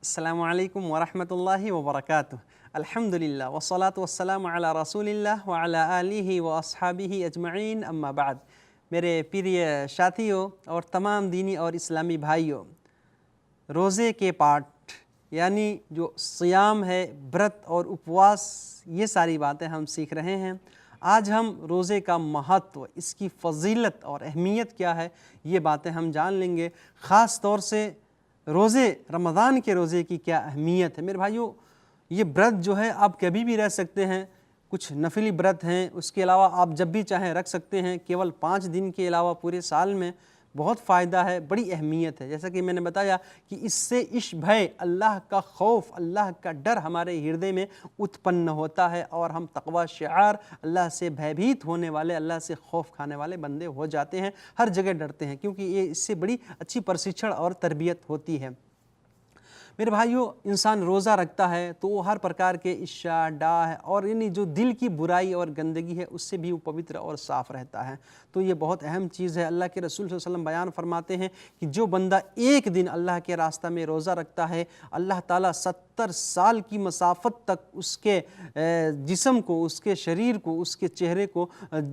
السلام علیکم ورحمۃ اللہ وبرکاتہ۔ الحمدللہ والصلاة والسلام علی رسول اللہ وعلی آلہ واصحابہ اجمعین، اما بعد۔ میرے پیارے ساتھیوں اور تمام دینی اور اسلامی بھائیوں، روزے کے پارٹ یعنی جو صیام ہے، برت اور اپواس، یہ ساری باتیں ہم سیکھ رہے ہیں۔ آج ہم روزے کا مہتو، اس کی فضیلت اور اہمیت کیا ہے، یہ باتیں ہم جان لیں گے۔ خاص طور سے روزے، رمضان کے روزے کی کیا اہمیت ہے۔ میرے بھائیوں، یہ برت جو ہے آپ کبھی بھی رہ سکتے ہیں۔ کچھ نفلی برت ہیں، اس کے علاوہ آپ جب بھی چاہیں رکھ سکتے ہیں۔ کیول 5 دن کے علاوہ پورے سال میں بہت فائدہ ہے، بڑی اہمیت ہے۔ جیسا کہ میں نے بتایا کہ اس سے عشق بھے، اللہ کا خوف، اللہ کا ڈر ہمارے ہردے میں اتپن ہوتا ہے اور ہم تقوی شعار، اللہ سے بھیبھیت ہونے والے، اللہ سے خوف کھانے والے بندے ہو جاتے ہیں۔ ہر جگہ ڈرتے ہیں، کیونکہ یہ اس سے بڑی اچھی پرشکشن اور تربیت ہوتی ہے۔ میرے بھائیوں، انسان روزہ رکھتا ہے تو وہ ہر پرکار کے عشاء، ڈاہ اور یعنی جو دل کی برائی اور گندگی ہے اس سے بھی وہ پوتر اور صاف رہتا ہے۔ تو یہ بہت اہم چیز ہے۔ اللہ کے رسول صلی اللہ علیہ وسلم بیان فرماتے ہیں کہ جو بندہ ایک دن اللہ کے راستہ میں روزہ رکھتا ہے، اللہ تعالیٰ 70 سال کی مسافت تک اس کے جسم کو، اس کے شریر کو، اس کے چہرے کو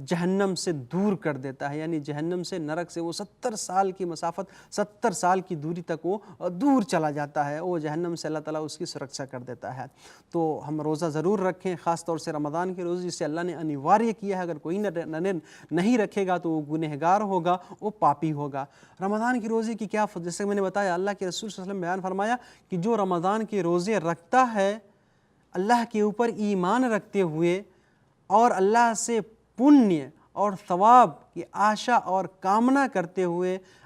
جہنم سے دور کر دیتا ہے۔ یعنی جہنم سے، نرک سے وہ 70 سال کی مسافت، 70 سال کی دوری تک وہ دور چلا جاتا ہے۔ وہ جہنم سے اللہ تعالیٰ اس کی سرکشا کر دیتا ہے۔ تو ہم روزہ ضرور رکھیں، خاص طور سے رمضان کے روزے، جسے اللہ نے انیواریہ کیا ہے۔ اگر کوئی نہیں رکھے گا تو وہ گنہگار ہوگا، وہ پاپی ہوگا۔ رمضان کے روزے کی کیا جیسے میں نے بتایا، اللہ کے رسول صلی اللہ علیہ وسلم بیان فرمایا کہ جو رمضان کے روزے رکھتا ہے، اللہ کے اوپر ایمان رکھتے ہوئے اور اللہ سے پنیہ اور ثواب کی آشا اور کامنا کرتے ہوئے،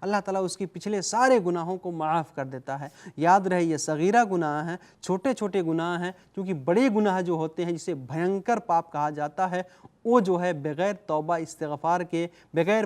اللہ تعالیٰ اس کے پچھلے سارے گناہوں کو معاف کر دیتا ہے۔ یاد رہے، یہ صغیرہ گناہ ہیں، چھوٹے چھوٹے گناہ ہیں، کیونکہ بڑے گناہ جو ہوتے ہیں، جسے بھینکر پاپ کہا جاتا ہے، وہ جو ہے بغیر توبہ استغفار کے، بغیر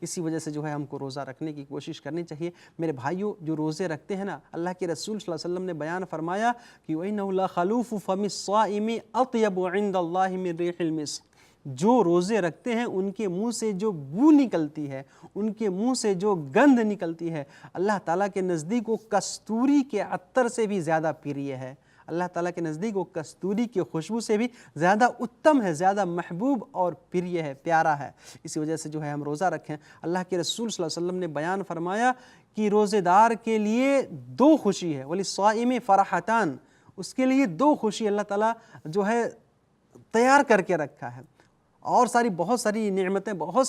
اسی وجہ سے جو ہے ہم کو روزہ رکھنے کی کوشش کرنی چاہیے۔ میرے بھائیوں، جو روزے رکھتے ہیں نا، اللہ کے رسول صلی اللہ علیہ وسلم نے بیان فرمایا کہ وَإِنَّهُ لَخَلُوفُ فَمِ الصَّائِمِ أَطْيَبُ عِندَ اللَّهِ مِن رِيحِ الْمِسْكِ۔ جو روزے رکھتے ہیں ان کے منہ سے جو بو نکلتی ہے، ان کے منہ سے جو گند نکلتی ہے، اللہ تعالیٰ کے نزدیک وہ کستوری کے عطر سے بھی زیادہ پریہ ہے۔ اللہ تعالیٰ کے نزدیک وہ کستوری کی خوشبو سے بھی زیادہ اتم ہے، زیادہ محبوب اور پریہ ہے، پیارا ہے۔ اسی وجہ سے جو ہے ہم روزہ رکھیں۔ اللہ کے رسول صلی اللہ علیہ وسلم نے بیان فرمایا کہ روزے دار کے لیے 2 خوشی ہے، وَلِلصَّائِمِ فَرَحَتان، اس کے لیے 2 خوشی اللہ تعالیٰ جو ہے تیار کر کے رکھا ہے۔ اور بہت ساری نعمتیں، بہت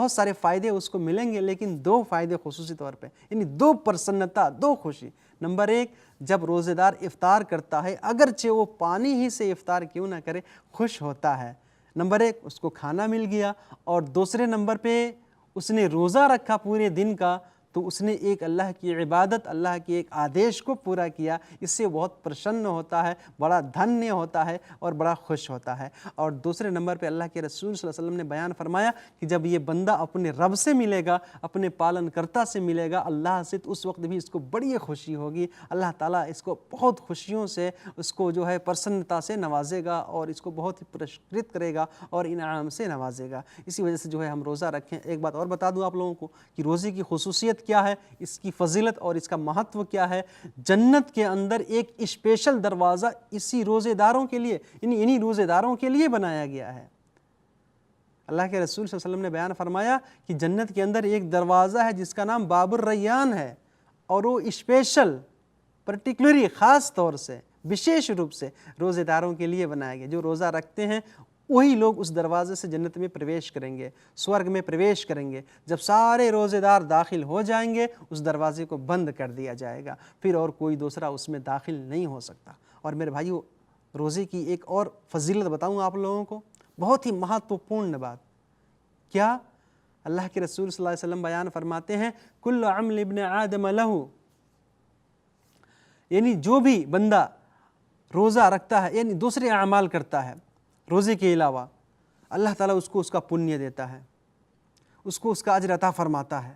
سارے فائدے اس کو ملیں گے، لیکن 2 فائدے خصوصی طور پہ، یعنی 2 پرسنتا، 2 خوشی۔ نمبر 1، جب روزے دار افطار کرتا ہے، اگرچہ وہ پانی ہی سے افطار کیوں نہ کرے، خوش ہوتا ہے۔ نمبر 1، اس کو کھانا مل گیا، اور دوسرے نمبر پہ اس نے روزہ رکھا پورے دن کا، تو اس نے ایک اللہ کی عبادت، اللہ کے ایک آدیش کو پورا کیا۔ اس سے بہت پرسن ہوتا ہے، بڑا دھنیہ ہوتا ہے اور بڑا خوش ہوتا ہے۔ اور دوسرے نمبر پہ اللہ کے رسول صلی اللہ علیہ وسلم نے بیان فرمایا کہ جب یہ بندہ اپنے رب سے ملے گا، اپنے پالن کرتا سے ملے گا، اللہ سے، تو اس وقت بھی اس کو بڑی خوشی ہوگی۔ اللہ تعالیٰ اس کو بہت خوشیوں سے، اس کو جو ہے پرسنتا سے نوازے گا، اور اس کو بہت ہی پرسکرت کرے گا اور انعام سے نوازے گا۔ اسی وجہ سے جو ہے ہم روزہ رکھیں۔ ایک بات اور بتا دوں آپ لوگوں کو کہ روزے کی خصوصیت کیا ہے، اس کی فضیلت اور اس کا مہتو کیا ہے۔ جنت کے اندر ایک اسپیشل دروازہ اسی روزے داروں کے لیے، انہی روزے داروں کے لیے بنایا گیا ہے۔ اللہ کے رسول صلی اللہ علیہ وسلم نے بیان فرمایا کہ جنت کے اندر ایک دروازہ ہے جس کا نام باب الریان ہے، اور وہ اسپیشل، پرٹیکولری، خاص طور سے، وشیش روپ سے روزے داروں کے لیے بنایا گیا۔ جو روزہ رکھتے ہیں وہی لوگ اس دروازے سے جنت میں پرویش کریں گے، سورگ میں پرویش کریں گے۔ جب سارے روزے دار داخل ہو جائیں گے، اس دروازے کو بند کر دیا جائے گا، پھر اور کوئی دوسرا اس میں داخل نہیں ہو سکتا۔ اور میرے بھائیو، روزے کی ایک اور فضیلت بتاؤں آپ لوگوں کو، بہت ہی مہتوپورن بات۔ کیا؟ اللہ کے رسول صلی اللہ علیہ وسلم بیان فرماتے ہیں، کل عمل ابن آدم لہ، یعنی جو بھی بندہ روزہ رکھتا ہے، یعنی دوسرے اعمال کرتا ہے روزے کے علاوہ، اللہ تعالیٰ اس کو اس کا پنیہ دیتا ہے، اس کو اس کا اجر عطا فرماتا ہے۔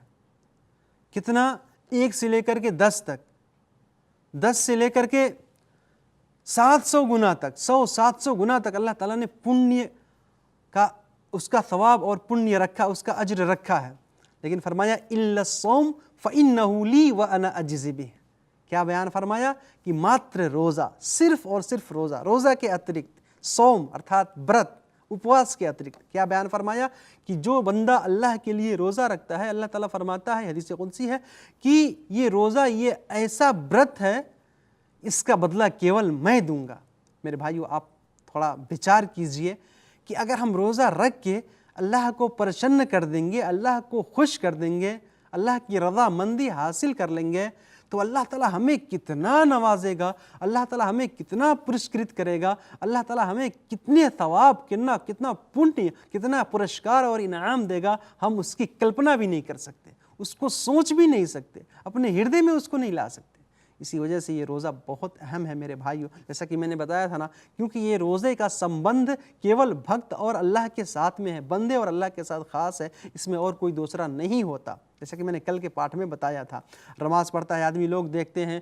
کتنا؟ 1 سے لے کر کے 10 تک، 10 سے لے کر کے 700 گنا تک، 100-700 گنا تک اللہ تعالیٰ نے پنیہ کا اس کا ثواب اور پنیہ رکھا، اس کا اجر رکھا ہے، لیکن فرمایا الا الصوم فانہ لی وانا اجزی بہ۔ کیا بیان فرمایا کہ ماتر روزہ، صرف اور صرف روزہ، روزہ کے اترکت، صوم ارتھات برت، اپواس کے اترکت کیا بیان فرمایا کہ جو بندہ اللہ کے لیے روزہ رکھتا ہے، اللہ تعالیٰ فرماتا ہے، حدیث قدسی ہے کہ یہ روزہ یہ ایسا برت ہے، اس کا بدلہ کیول میں دوں گا۔ میرے بھائیو، آپ تھوڑا بچار کیجئے کہ اگر ہم روزہ رکھ کے اللہ کو پرسن کر دیں گے، اللہ کو خوش کر دیں گے، اللہ کی رضا مندی حاصل کر لیں گے، تو اللہ تعالیٰ ہمیں کتنا نوازے گا، اللہ تعالیٰ ہمیں کتنا پرسکرت کرے گا، اللہ تعالیٰ ہمیں کتنے ثواب، کتنا پنیہ، کتنا پرسکار اور انعام دے گا، ہم اس کی کلپنا بھی نہیں کر سکتے، اس کو سوچ بھی نہیں سکتے، اپنے ہردے میں اس کو نہیں لا سکتے۔ اسی وجہ سے یہ روزہ بہت اہم ہے میرے بھائیوں، جیسا کہ میں نے بتایا تھا نا، کیونکہ یہ روزے کا سمبندھ کیول بھکت اور اللہ کے ساتھ میں ہے، بندے اور اللہ کے ساتھ خاص ہے، اس میں اور کوئی دوسرا نہیں ہوتا۔ جیسا کہ میں نے کل کے پاٹھ میں بتایا تھا، نماز پڑھتا ہے آدمی، لوگ دیکھتے ہیں،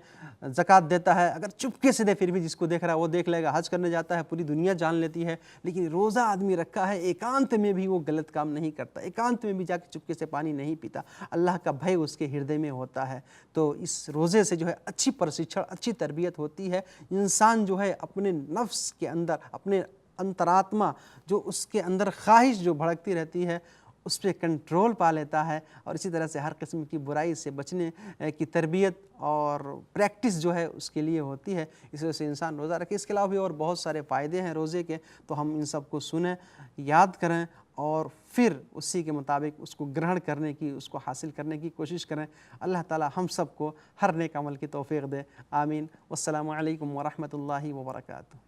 زکوٰۃ دیتا ہے، اگر چپکے سے دے پھر بھی جس کو دیکھ رہا ہے وہ دیکھ لے گا، حج کرنے جاتا ہے پوری دنیا جان لیتی ہے، لیکن روزہ آدمی رکھا ہے، ایکانت میں بھی وہ غلط کام نہیں کرتا، ایکانت میں بھی جا کے چپکے سے پانی نہیں پیتا، اللہ کا بھے اس کے ہردے میں ہوتا ہے۔ تو اس روزے سے جو ہے اچھی پرشکشن، اچھی تربیت ہوتی ہے، انسان جو ہے اپنے نفس کے اندر، اپنے انتراتما جو اس کے اندر خواہش جو بھڑکتی رہتی ہے، اس پہ کنٹرول پا لیتا ہے، اور اسی طرح سے ہر قسم کی برائی سے بچنے کی تربیت اور پریکٹس جو ہے اس کے لیے ہوتی ہے، اس وجہ سے انسان روزہ رکھے۔ اس کے علاوہ بھی اور بہت سارے فائدے ہیں روزے کے، تو ہم ان سب کو سنیں، یاد کریں، اور پھر اسی کے مطابق اس کو گرہن کرنے کی، اس کو حاصل کرنے کی کوشش کریں۔ اللہ تعالی ہم سب کو ہر نیک عمل کی توفیق دے، آمین۔ والسلام علیکم ورحمۃ اللہ وبرکاتہ۔